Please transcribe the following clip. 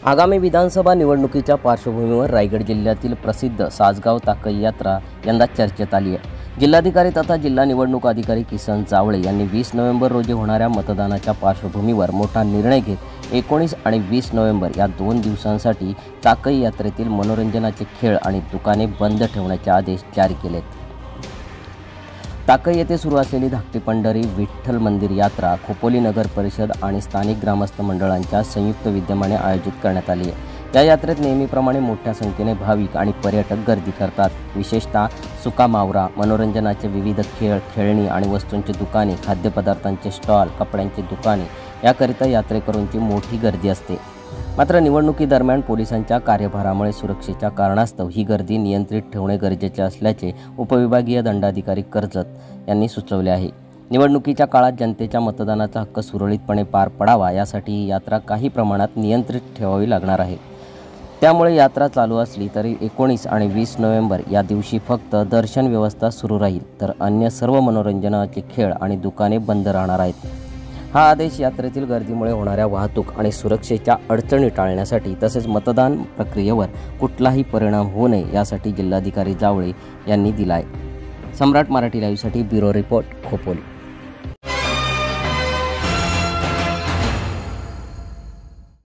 आगामी विधानसभा निवडणुकीच्या पार्श्वभूमीवर रायगड जिल्ह्यातील प्रसिद्ध सासगाव ताकई यात्रा यंदा चर्चेत आली आहे। जिल्हाधिकारी तथा जिल्हा निवडणूक अधिकारी किसन जावळे यांनी 20 नोव्हेंबर रोजी होणाऱ्या मतदानाच्या पार्श्वभूमीवर मोठा निर्णय घेत 19 आणि 20 नोव्हेंबर या 2 दिवसांसाठी ताकई यात्रेतील मनोरंजनाचे खेळ आणि दुकाने बंद ठेवण्याचे आदेश जारी केलेत। ताकई येथे सुरू असलेली धाकटी पंढरी विठ्ठल मंदिर यात्रा खोपोली नगर परिषद आणि स्थानिक ग्रामस्थ मंडळांच्या संयुक्त विद्यमाने आयोजित करण्यात आली आहे। या यात्रेत नेहमीप्रमाणे मोठ्या संख्येने भाविक आणि पर्यटक गर्दी करतात। विशेषतः सुका मावरा, मनोरंजनाचे विविध खेळ, खेळणी आणि वस्तूंची दुकाने, खाद्यपदार्थांचे स्टॉल, कपड्यांची दुकाने याकरिता यात्रेकरूंची मोठी गर्दी असते। मात्र निवडणुकीदरम्यान पोलिसांच्या कार्यभारामुळे सुरक्षेच्या कारणास्तव ही गर्दी नियंत्रित ठेवणे गरजेचे असल्याचे उपविभागीय दंडाधिकारी कर्जत यांनी सुचवले आहे। निवडणुकीच्या काळात जनतेच्या मतदानाचा हक्क सुरळीतपणे पार पडावा यासाठी ही यात्रा काही प्रमाणात नियंत्रित ठेवावी लागणार आहे। त्यामुळे यात्रा चालू असली तरी 19 आणि 20 नोव्हेंबर या दिवशी फक्त दर्शन व्यवस्था सुरू राहील, तर अन्य सर्व मनोरंजनाचे खेळ आणि दुकाने बंद राहणार आहेत। हा आदेश यात्रेतील गर्दीमुळे होणाऱ्या वाहतूक आणि सुरक्षेच्या अडचणी टाळण्यासाठी तसेच मतदान प्रक्रियेवर कुठलाही परिणाम होऊ नये यासाठी जिल्हाधिकारी जावळे यांनी दिला आहे। सम्राट मराठी लाईव्हसाठी ब्युरो रिपोर्ट खोपोली।